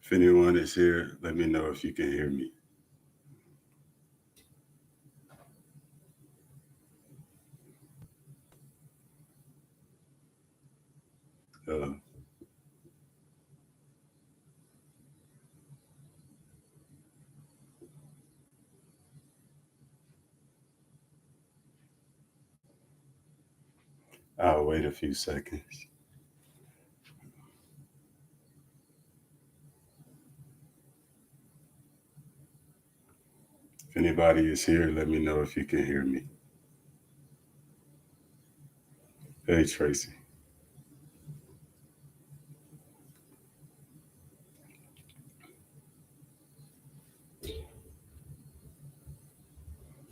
If anyone is here, let me know if you can hear me. Hello. I'll wait a few seconds. If anybody is here, let me know if you can hear me. Hey, Tracy.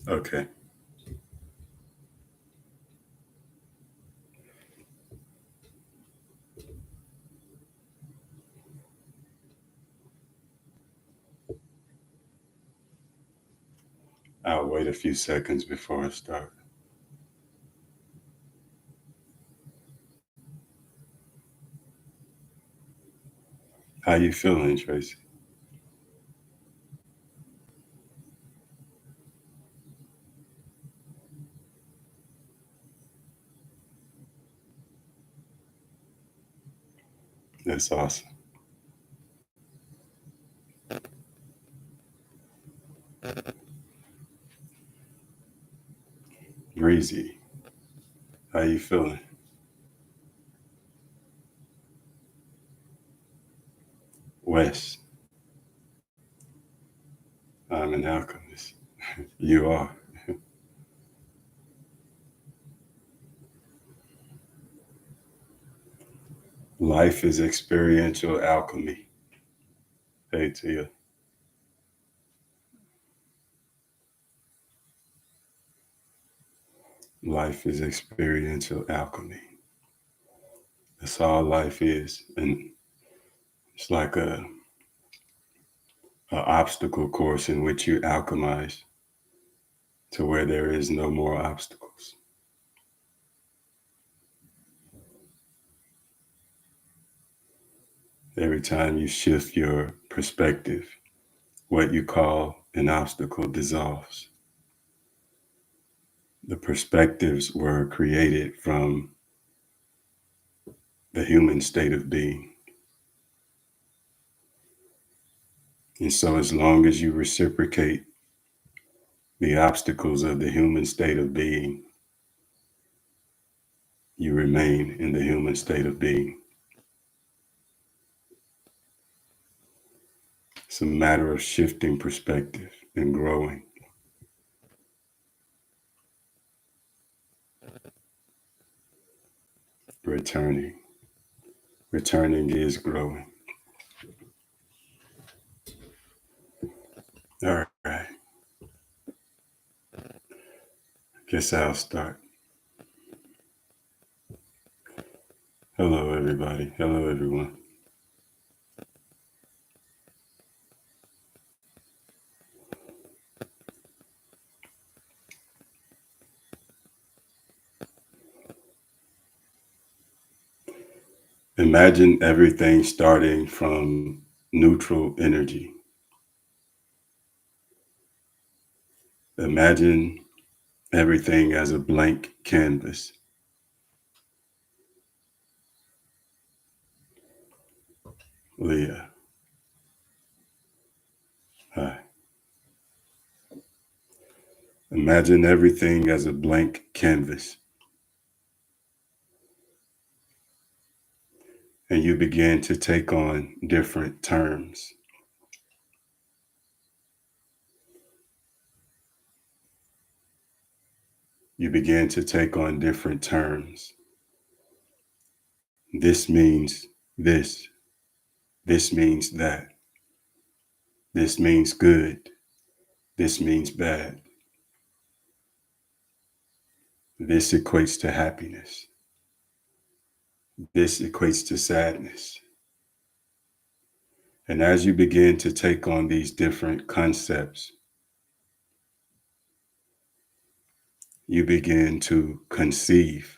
Okay. I'll wait a few seconds before I start. How you feeling, Tracy? That's awesome. Breezy. How you feeling? Wes. I'm an alchemist. You are. Life is experiential alchemy. Hey, Tia. Life is experiential alchemy. That's all life is. And it's like a obstacle course in which you alchemize to where there is no more obstacles. Every time you shift your perspective, what you call an obstacle dissolves. The perspectives were created from the human state of being. And so, as long as you reciprocate the obstacles of the human state of being, you remain in the human state of being. It's a matter of shifting perspective and growing. Returning. Returning is growing. All right. Guess I'll start. Hello, everybody. Hello, everyone. Imagine everything starting from neutral energy. Imagine everything as a blank canvas. Leah. Hi. Imagine everything as a blank canvas. And you begin to take on different terms. You begin to take on different terms. This means this. This means that. This means good. This means bad. This equates to happiness. This equates to sadness. And as you begin to take on these different concepts, you begin to conceive.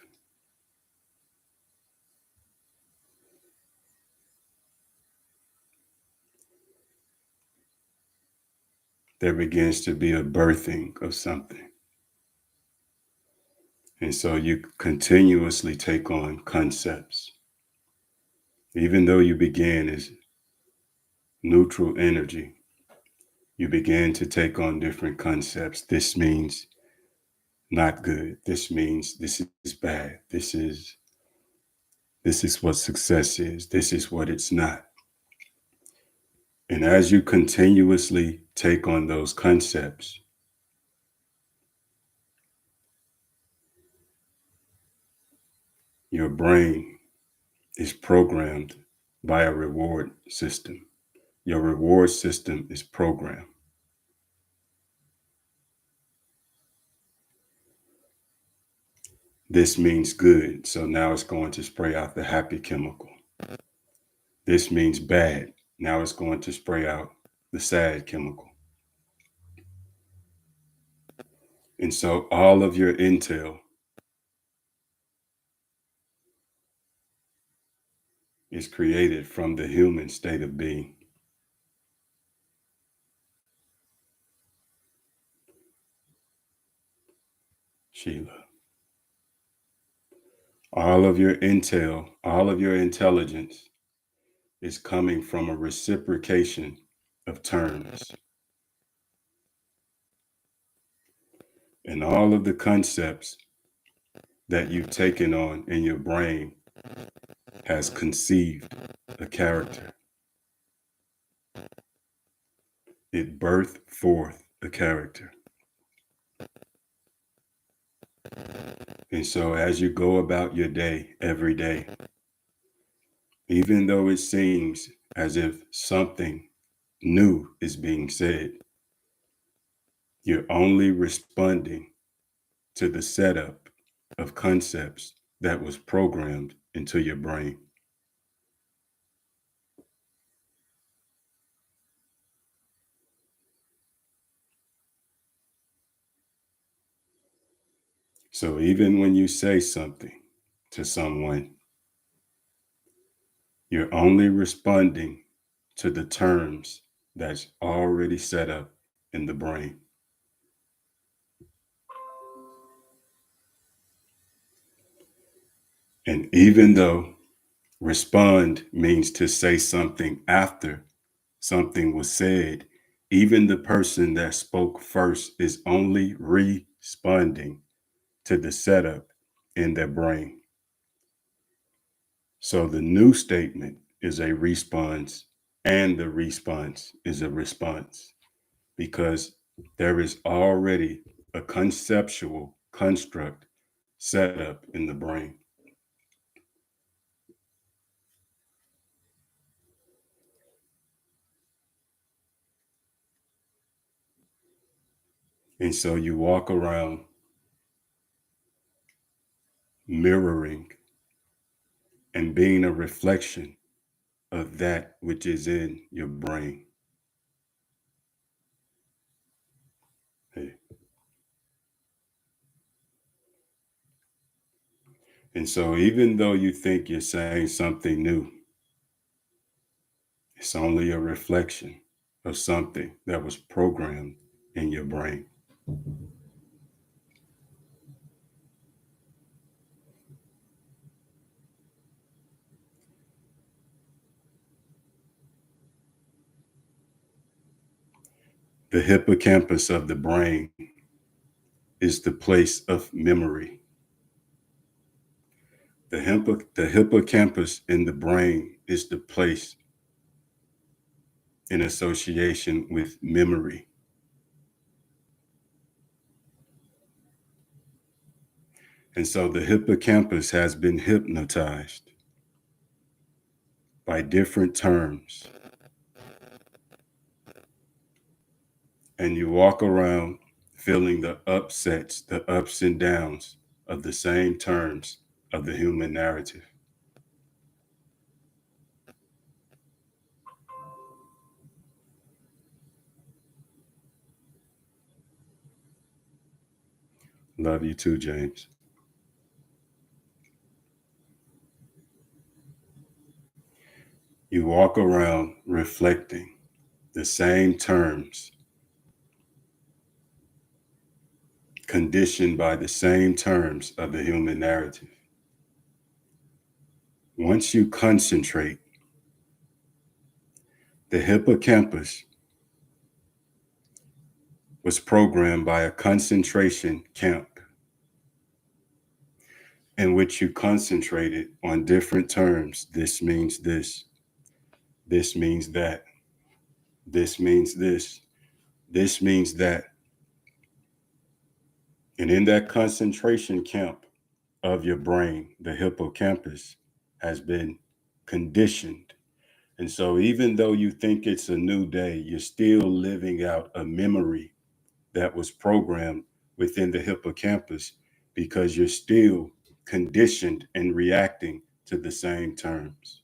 There begins to be a birthing of something. And so you continuously take on concepts. Even though you begin as neutral energy, you begin to take on different concepts. This means not good. This means this is bad. This is what success is. This is what it's not. And as you continuously take on those concepts, your brain is programmed by a reward system. Your reward system is programmed. This means good, so now it's going to spray out the happy chemical. This means bad, now it's going to spray out the sad chemical. And so all of your intel is created from the human state of being. Sheila. All of your intel, all of your intelligence is coming from a reciprocation of terms. And all of the concepts that you've taken on in your brain has conceived a character. It birthed forth a character. And so as you go about your day every day, even though it seems as if something new is being said, you're only responding to the setup of concepts that was programmed into your brain. So even when you say something to someone, you're only responding to the terms that's already set up in the brain. And even though respond means to say something after something was said, even the person that spoke first is only responding to the setup in their brain. So the new statement is a response, and the response is a response because there is already a conceptual construct set up in the brain. And so you walk around mirroring and being a reflection of that which is in your brain. Hey. And so even though you think you're saying something new, it's only a reflection of something that was programmed in your brain. The hippocampus of the brain is the place of memory. The hippocampus in the brain is the place in association with memory. And so the hippocampus has been hypnotized by different terms. And you walk around feeling the upsets, the ups and downs of the same terms of the human narrative. Love you too, James. You walk around reflecting the same terms, conditioned by the same terms of the human narrative. Once you concentrate, the hippocampus was programmed by a concentration camp in which you concentrated on different terms. This means this. This means that. This means this. This means that. And in that concentration camp of your brain, the hippocampus has been conditioned. And so, even though you think it's a new day, you're still living out a memory that was programmed within the hippocampus because you're still conditioned and reacting to the same terms.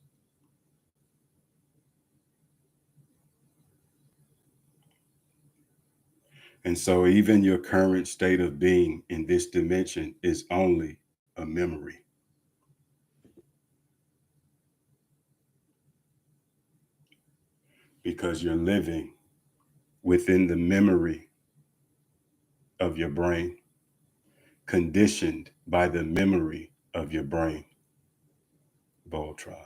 And so, even your current state of being in this dimension is only a memory because you're living within the memory of your brain, conditioned by the memory of your brain. Voltron,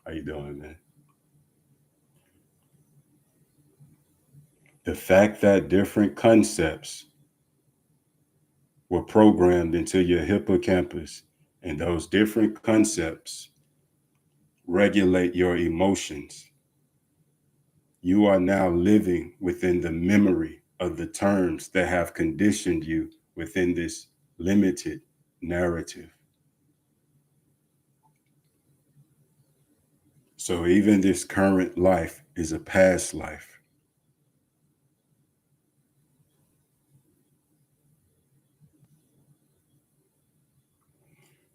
how you doing, man? The fact that different concepts were programmed into your hippocampus, and those different concepts regulate your emotions. You are now living within the memory of the terms that have conditioned you within this limited narrative. So even this current life is a past life.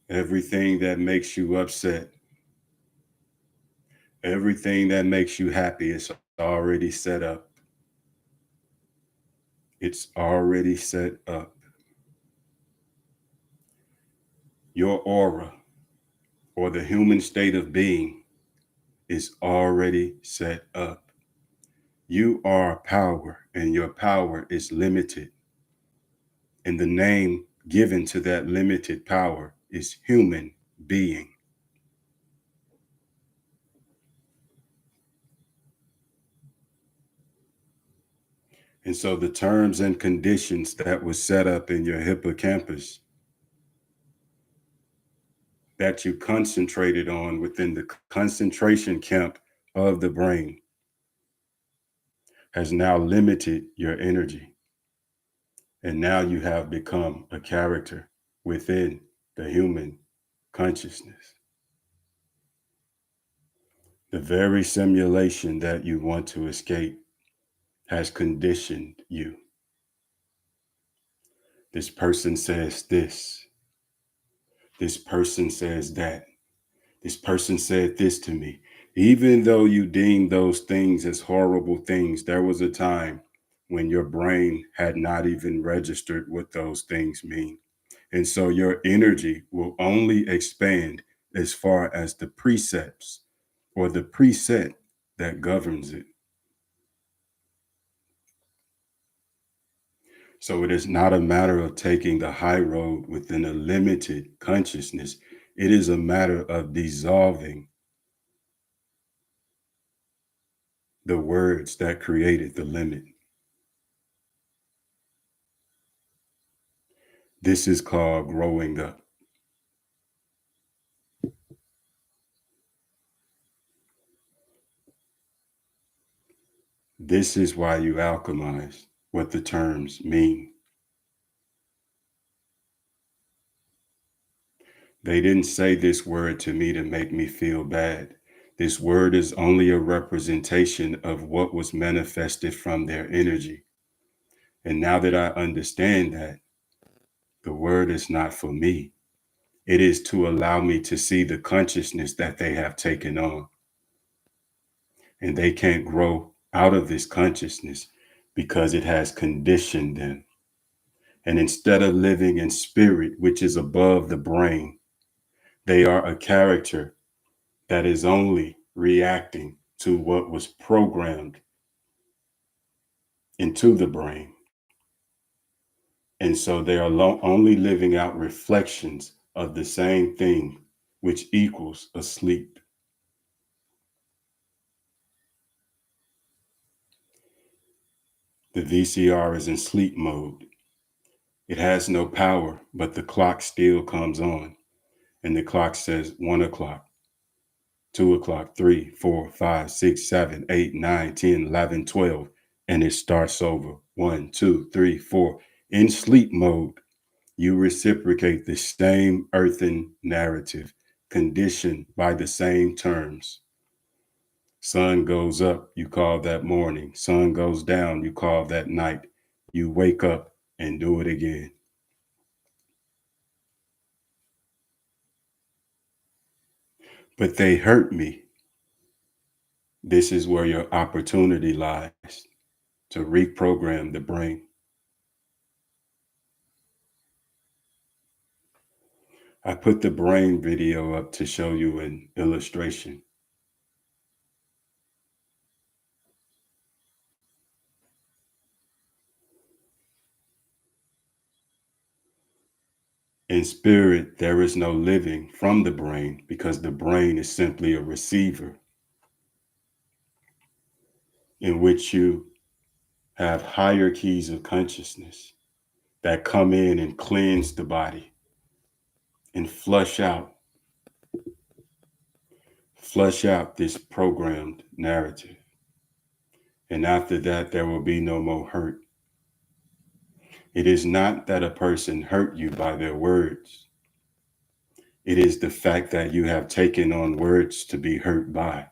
Everything that makes you upset, everything that makes you happy is already set up. It's already set up. Your aura, or the human state of being, is already set up. You are power, and your power is limited. And the name given to that limited power is human being. And so the terms and conditions that was set up in your hippocampus that you concentrated on within the concentration camp of the brain has now limited your energy. And now you have become a character within the human consciousness. The very simulation that you want to escape has conditioned you. This person says this. This person says that. This person said this to me. Even though you deem those things as horrible things, there was a time when your brain had not even registered what those things mean. And so your energy will only expand as far as the precepts or the preset that governs it. So it is not a matter of taking the high road within a limited consciousness. It is a matter of dissolving the words that created the limit. This is called growing up. This is why you alchemize what the terms mean. They didn't say this word to me to make me feel bad. This word is only a representation of what was manifested from their energy. And now that I understand that, the word is not for me. It is to allow me to see the consciousness that they have taken on. And they can't grow out of this consciousness because it has conditioned them. And instead of living in spirit, which is above the brain, they are a character that is only reacting to what was programmed into the brain. And so they are only living out reflections of the same thing, which equals asleep. The VCR is in sleep mode. It has no power, but the clock still comes on. And the clock says 1 o'clock, 2 o'clock, 3, 4, 5, 6, 7, 8, 9, 10, 11, 12. And it starts over 1, 2, 3, 4. In sleep mode, you reciprocate the same earthen narrative, conditioned by the same terms. Sun goes up, you call that morning. Sun goes down, you call that night. You wake up and do it again. But they hurt me. This is where your opportunity lies to reprogram the brain. I put the brain video up to show you an illustration. In spirit, there is no living from the brain because the brain is simply a receiver in which you have hierarchies of consciousness that come in and cleanse the body and flush out this programmed narrative. And after that, there will be no more hurt. It is not that a person hurt you by their words. It is the fact that you have taken on words to be hurt by.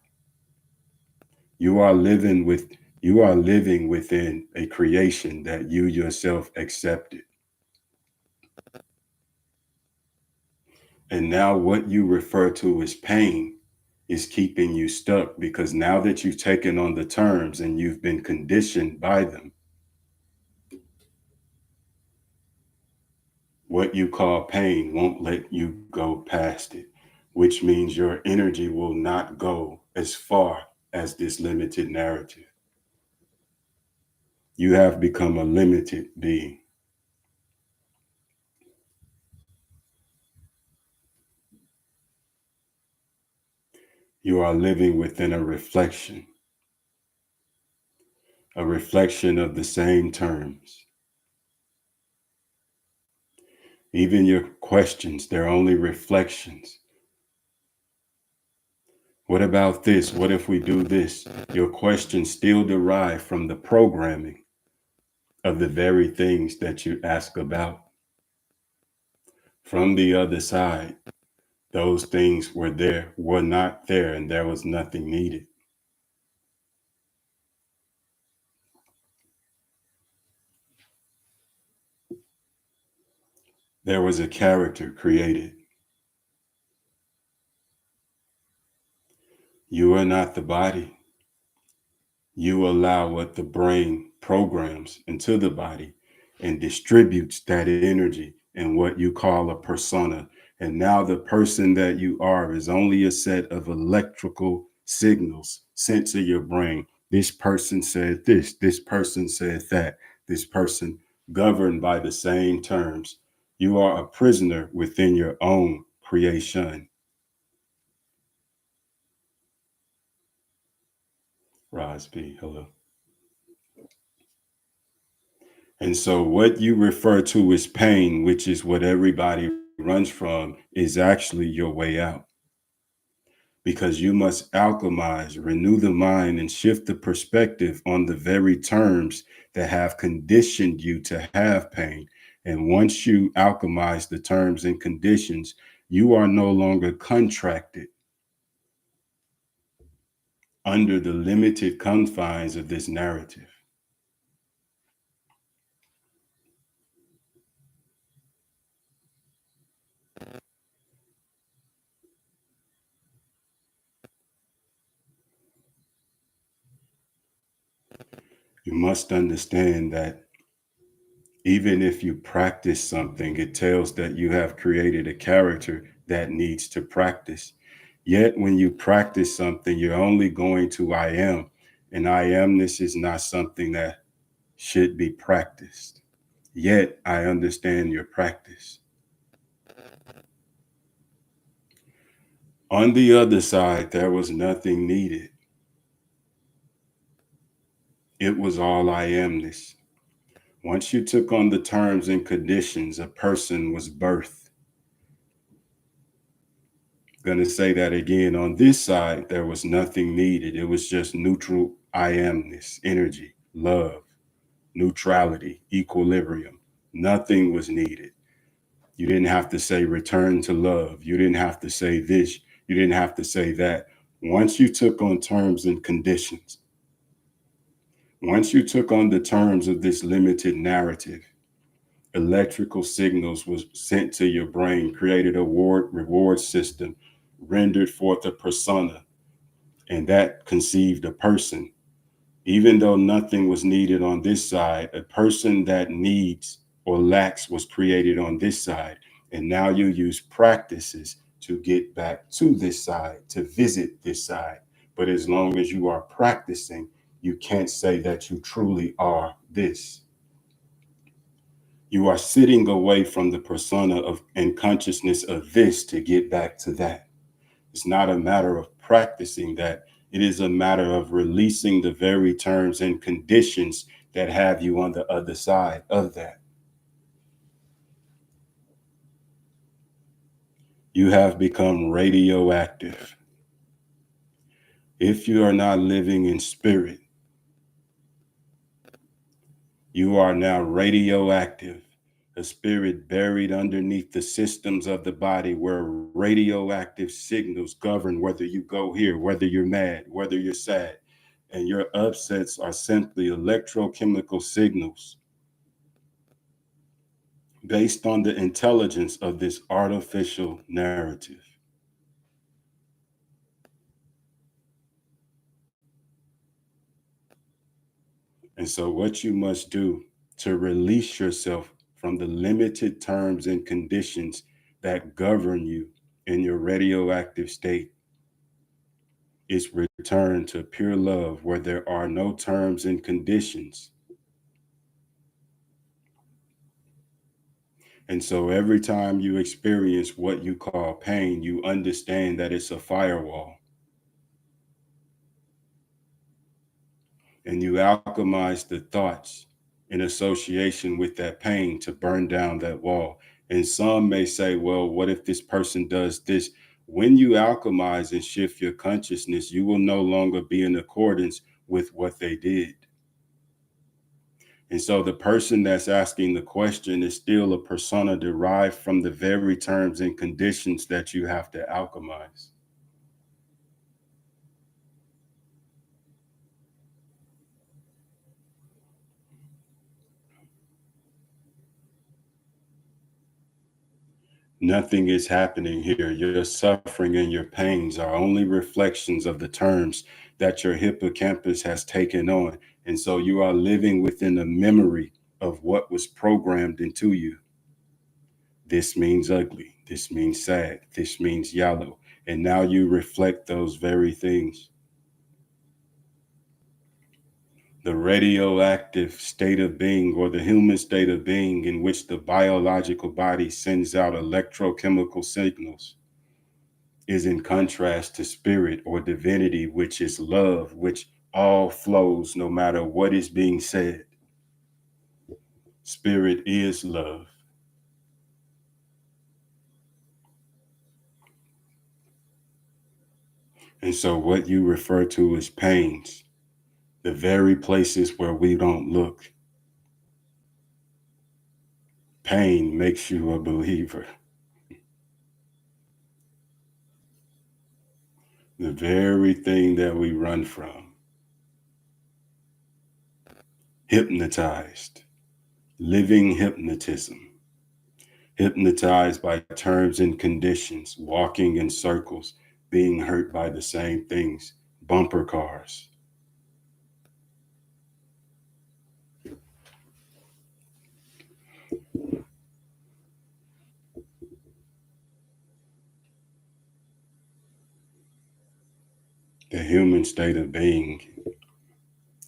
You are living within a creation that you yourself accepted. And now what you refer to as pain is keeping you stuck because now that you've taken on the terms and you've been conditioned by them, what you call pain won't let you go past it, which means your energy will not go as far as this limited narrative. You have become a limited being. You are living within a reflection of the same terms. Even your questions, they're only reflections. What about this? What if we do this? Your questions still derive from the programming of the very things that you ask about. From the other side, those things were not there, and there was nothing needed. There was a character created. You are not the body. You allow what the brain programs into the body and distributes that energy in what you call a persona. And now the person that you are is only a set of electrical signals sent to your brain. This person said this person said that, this person governed by the same terms. You are a prisoner within your own creation. Roz B, hello. And so what you refer to as pain, which is what everybody runs from, is actually your way out. Because you must alchemize, renew the mind, and shift the perspective on the very terms that have conditioned you to have pain. And once you alchemize the terms and conditions, you are no longer contracted under the limited confines of this narrative. You must understand that Even if you practice something, it tells that you have created a character that needs to practice. Yet, when you practice something, you're only going to I am, and I amness is not something that should be practiced. Yet, I understand your practice. On the other side, there was nothing needed. It was all I amness. Once you took on the terms and conditions, a person was birthed. Going to say that again. On this side, there was nothing needed. It was just neutral I amness, energy, love, neutrality, equilibrium. Nothing was needed. You didn't have to say return to love. You didn't have to say this. You didn't have to say that. Once you took on terms and conditions, once you took on the terms of this limited narrative, electrical signals was sent to your brain, created a reward system, rendered forth a persona, and that conceived a person. Even though nothing was needed on this side, a person that needs or lacks was created on this side. And now you use practices to get back to this side, to visit this side. But as long as you are practicing, you can't say that you truly are this. You are sitting away from the persona of and consciousness of this to get back to that. It's not a matter of practicing that. It is a matter of releasing the very terms and conditions that have you on the other side of that. You have become radioactive. If you are not living in spirit, you are now radioactive, a spirit buried underneath the systems of the body where radioactive signals govern whether you go here, whether you're mad, whether you're sad. And your upsets are simply electrochemical signals based on the intelligence of this artificial narrative. And so, what you must do to release yourself from the limited terms and conditions that govern you in your radioactive state is return to pure love where there are no terms and conditions. And so, every time you experience what you call pain, you understand that it's a firewall. And you alchemize the thoughts in association with that pain to burn down that wall. And some may say, well, what if this person does this? When you alchemize and shift your consciousness, you will no longer be in accordance with what they did. And so the person that's asking the question is still a persona derived from the very terms and conditions that you have to alchemize. Nothing is happening here. Your suffering and your pains are only reflections of the terms that your hippocampus has taken on. And so you are living within a memory of what was programmed into you. This means ugly. This means sad. This means yellow. And now you reflect those very things. The radioactive state of being, or the human state of being, in which the biological body sends out electrochemical signals, is in contrast to spirit or divinity, which is love, which all flows no matter what is being said. Spirit is love. And so, what you refer to as pains, the very places where we don't look, pain makes you a believer. The very thing that we run from, hypnotized, living hypnotism, hypnotized by terms and conditions, walking in circles, being hurt by the same things, bumper cars. human state of being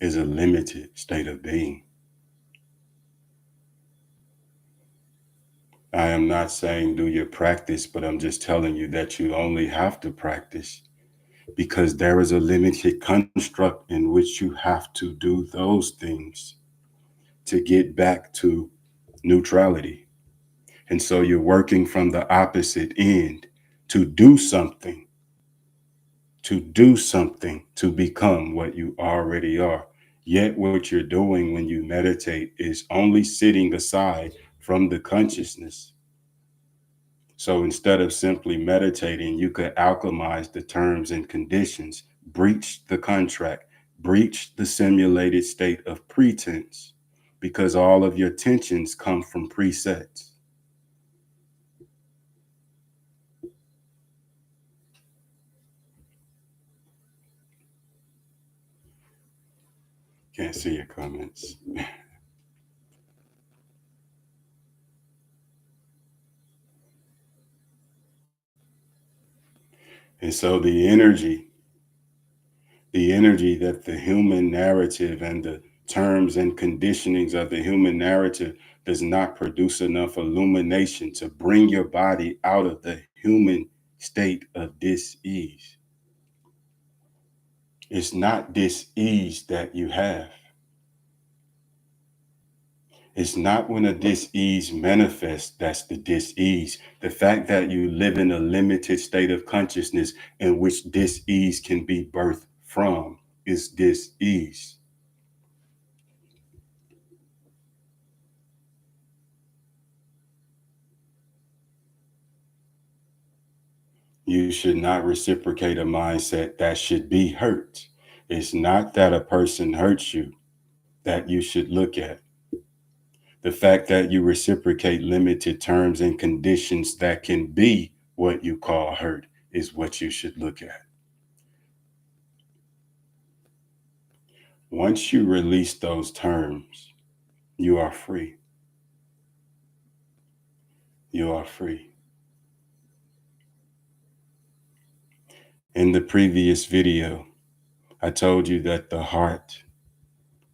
is a limited state of being. I am not saying do your practice, but I'm just telling you that you only have to practice because there is a limited construct in which you have to do those things to get back to neutrality. And so you're working from the opposite end to do something, to become what you already are. Yet what you're doing when you meditate is only sitting aside from the consciousness. So instead of simply meditating, you could alchemize the terms and conditions, breach the contract, breach the simulated state of pretense, because all of your tensions come from presets. Can't see your comments. And so the energy that the human narrative and the terms and conditionings of the human narrative does not produce enough illumination to bring your body out of the human state of dis-ease. It's not dis-ease that you have. It's not when a dis-ease manifests that's the dis-ease. The fact that you live in a limited state of consciousness in which dis-ease can be birthed from is dis-ease. You should not reciprocate a mindset that should be hurt. It's not that a person hurts you that you should look at. The fact that you reciprocate limited terms and conditions that can be what you call hurt is what you should look at. Once you release those terms, you are free. You are free. In the previous video, I told you that the heart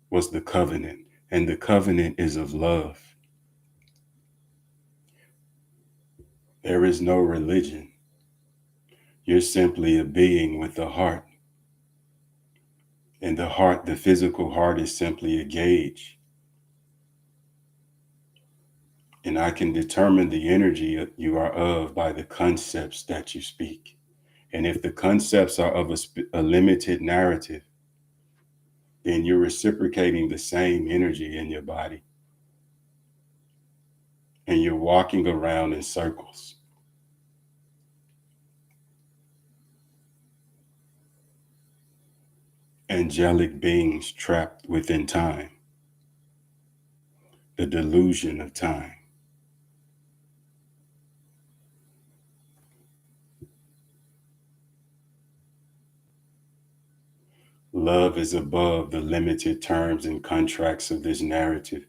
was the covenant, and the covenant is of love. There is no religion. You're simply a being with a heart. And the heart, the physical heart, is simply a gauge. And I can determine the energy you are of by the concepts that you speak. And if the concepts are of a limited narrative, then you're reciprocating the same energy in your body. And you're walking around in circles. Angelic beings trapped within time, the delusion of time. Love is above the limited terms and contracts of this narrative.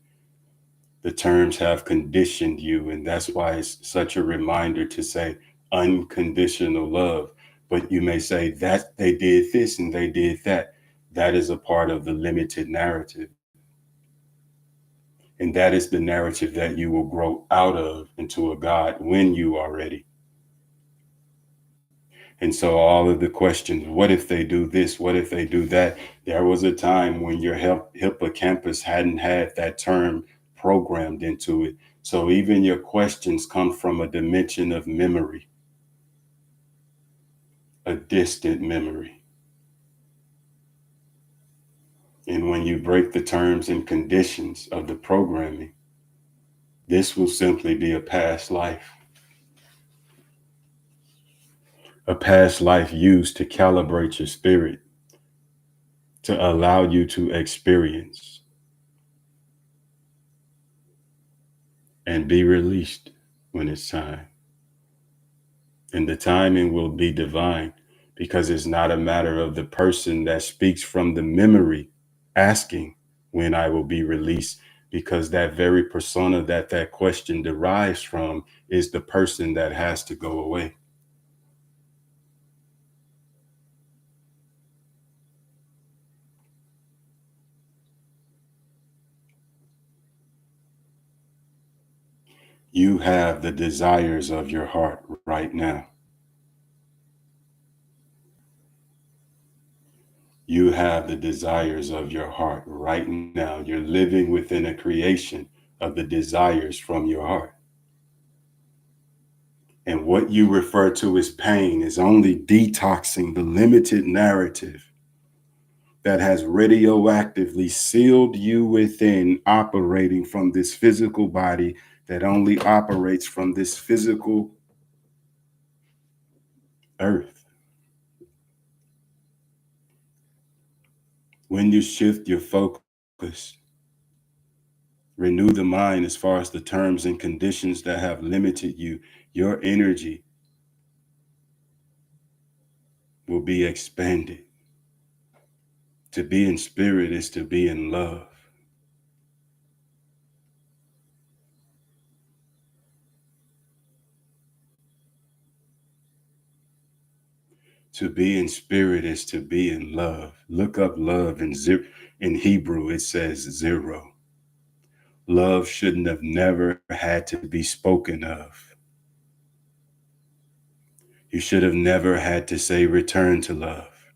The terms have conditioned you, and that's why it's such a reminder to say unconditional love. But you may say that they did this and they did that. That is a part of the limited narrative. And that is the narrative that you will grow out of into a God when you are ready. And so all of the questions, what if they do this? What if they do that? There was a time when your hippocampus hadn't had that term programmed into it. So even your questions come from a dimension of memory, a distant memory. And when you break the terms and conditions of the programming, this will simply be a past life. A past life used to calibrate your spirit, to allow you to experience and be released when it's time. And the timing will be divine because it's not a matter of the person that speaks from the memory asking when I will be released, because that very persona that question derives from is the person that has to go away. You have the desires of your heart right now. You have the desires of your heart right now. You're living within a creation of the desires from your heart. And what you refer to as pain is only detoxing the limited narrative that has radioactively sealed you within, operating from this physical body that only operates from this physical earth. When you shift your focus, renew the mind as far as the terms and conditions that have limited you, your energy will be expanded. To be in spirit is to be in love. To be in spirit is to be in love. Look up love in Hebrew, it says zero. Love shouldn't have never had to be spoken of. You should have never had to say return to love.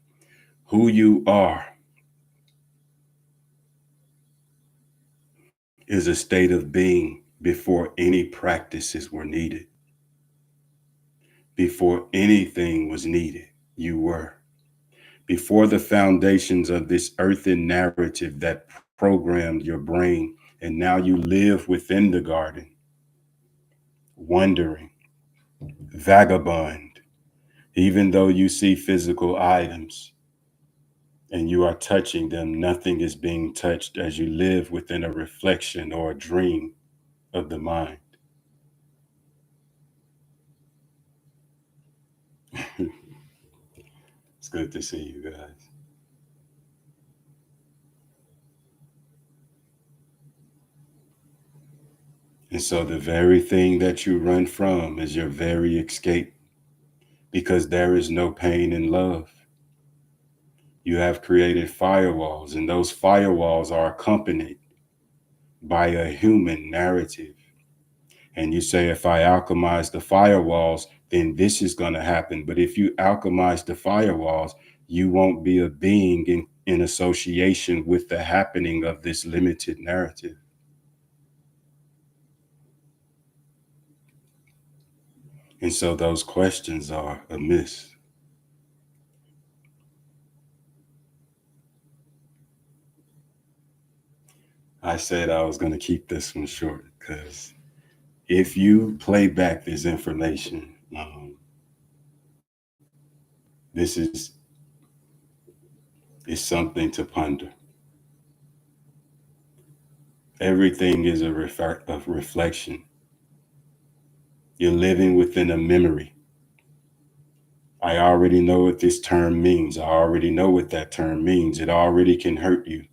Who you are is a state of being before any practices were needed. Before anything was needed, you were. Before the foundations of this earthen narrative that programmed your brain, and now you live within the garden, wandering, vagabond, even though you see physical items and you are touching them, nothing is being touched as you live within a reflection or a dream of the mind. It's good to see you guys. And so the very thing that you run from is your very escape, because there is no pain in love. You have created firewalls, and those firewalls are accompanied by a human narrative. And you say, if I alchemize the firewalls, then this is going to happen. But if you alchemize the firewalls, you won't be a being in association with the happening of this limited narrative. And so those questions are amiss. I said I was going to keep this one short because if you play back this information, this is something to ponder. Everything is a reflection. You're living within a memory. I already know what this term means. I already know what that term means. It already can hurt you.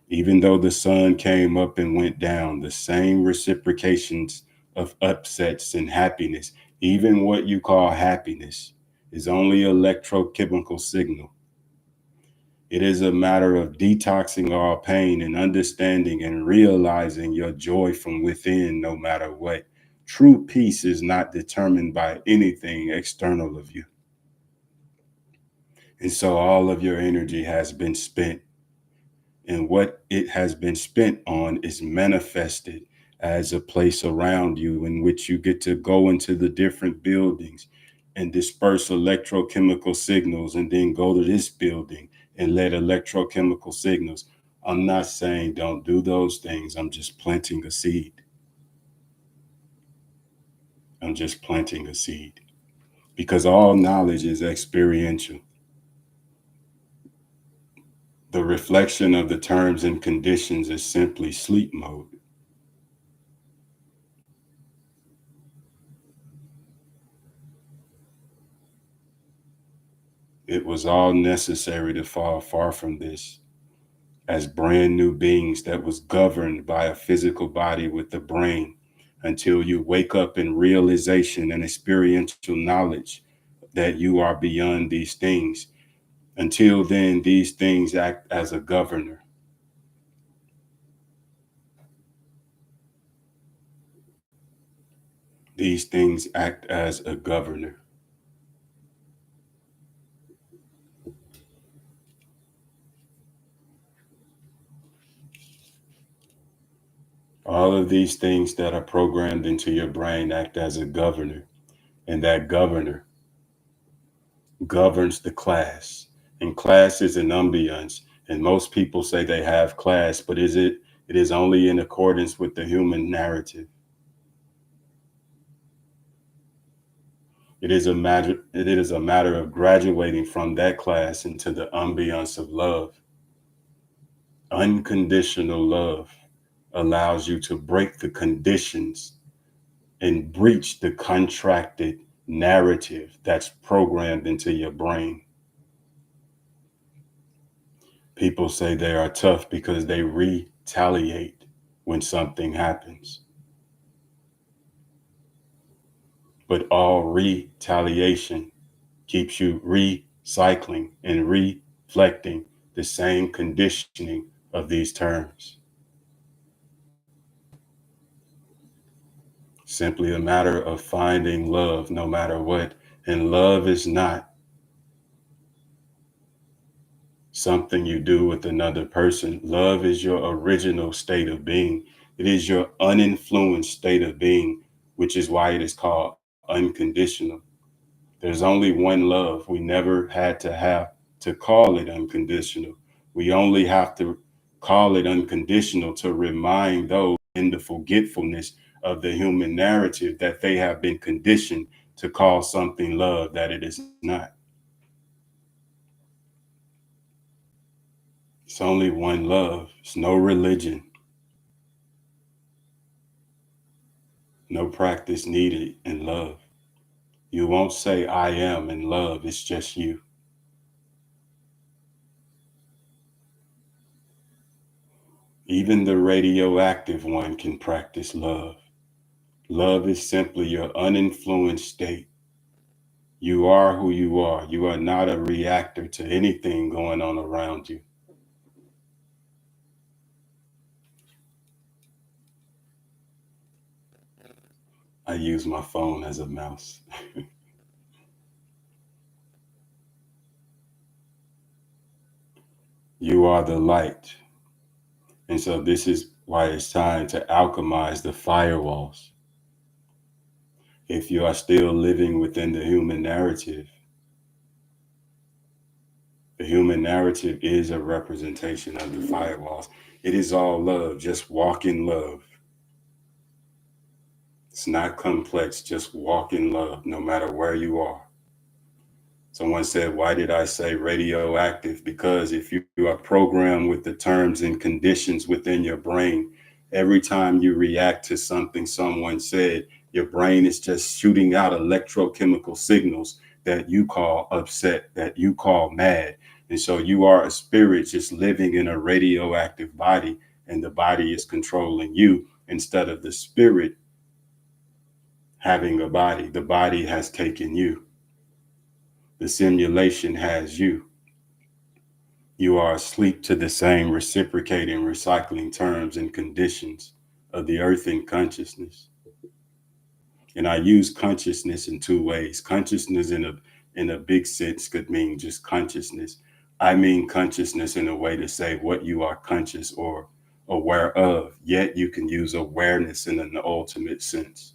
Even though the sun came up and went down, the same reciprocations of upsets and happiness, even what you call happiness, is only electrochemical signal. It is a matter of detoxing all pain and understanding and realizing your joy from within, no matter what. True peace is not determined by anything external of you. And so all of your energy has been spent. And what it has been spent on is manifested as a place around you in which you get to go into the different buildings and disperse electrochemical signals, and then go to this building and let electrochemical signals. I'm not saying don't do those things. I'm just planting a seed. I'm just planting a seed because all knowledge is experiential. The reflection of the terms and conditions is simply sleep mode. It was all necessary to fall far from this as brand new beings that was governed by a physical body with the brain until you wake up in realization and experiential knowledge that you are beyond these things. Until then, these things act as a governor. these things act as a governor. All of these things that are programmed into your brain act as a governor, and that governor governs the class. And class is an ambience. And most people say they have class, but it is only in accordance with the human narrative. It is a matter of graduating from that class into the ambiance of love. Unconditional love allows you to break the conditions and breach the contracted narrative that's programmed into your brain. People say they are tough because they retaliate when something happens. But all retaliation keeps you recycling and reflecting the same conditioning of these terms. Simply a matter of finding love no matter what. And love is not something you do with another person. Love is your original state of being. It is your uninfluenced state of being, which is why it is called unconditional. There's only one love. We never had to have to call it unconditional. We only have to call it unconditional to remind those in the forgetfulness of the human narrative that they have been conditioned to call something love that it is not. It's only one love. It's no religion, no practice needed in love. You won't say I am in love. It's just you. Even the radioactive one can practice love. Love is simply your uninfluenced state. You are who you are. You are not a reactor to anything going on around you. I use my phone as a mouse. You are the light. And so this is why it's time to alchemize the firewalls. If you are still living within the human narrative is a representation of the firewalls. It is all love. Just walk in love. It's not complex. Just walk in love, no matter where you are. Someone said, why did I say radioactive? Because if you are programmed with the terms and conditions within your brain, every time you react to something someone said, your brain is just shooting out electrochemical signals that you call upset, that you call mad. And so you are a spirit just living in a radioactive body, and the body is controlling you instead of the spirit having a body. The body has taken you. The simulation has you. You are asleep to the same reciprocating, recycling terms and conditions of the earthing consciousness. And I use consciousness in two ways. Consciousness in a big sense could mean just consciousness. I mean consciousness in a way to say what you are conscious or aware of. Yet you can use awareness in an ultimate sense,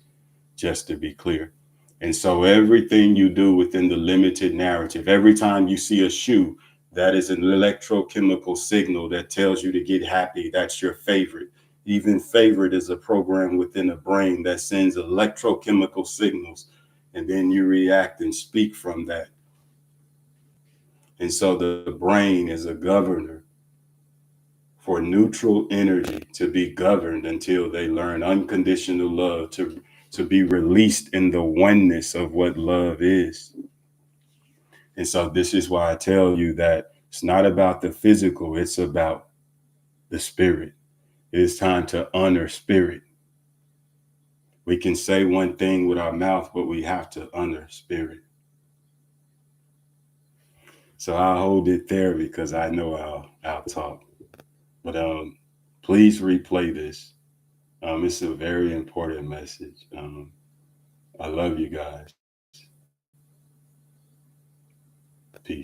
just to be clear. And so everything you do within the limited narrative, every time you see a shoe, that is an electrochemical signal that tells you to get happy. That's your favorite. Even favorite is a program within the brain that sends electrochemical signals, and then you react and speak from that. And so the brain is a governor for neutral energy to be governed until they learn unconditional love, to be released in the oneness of what love is. And so this is why I tell you that it's not about the physical, it's about the spirit. It is time to honor spirit. We can say one thing with our mouth, but we have to honor spirit. So I'll hold it there because I know I'll talk. But please replay this. It's a very important message. I love you guys. Peace.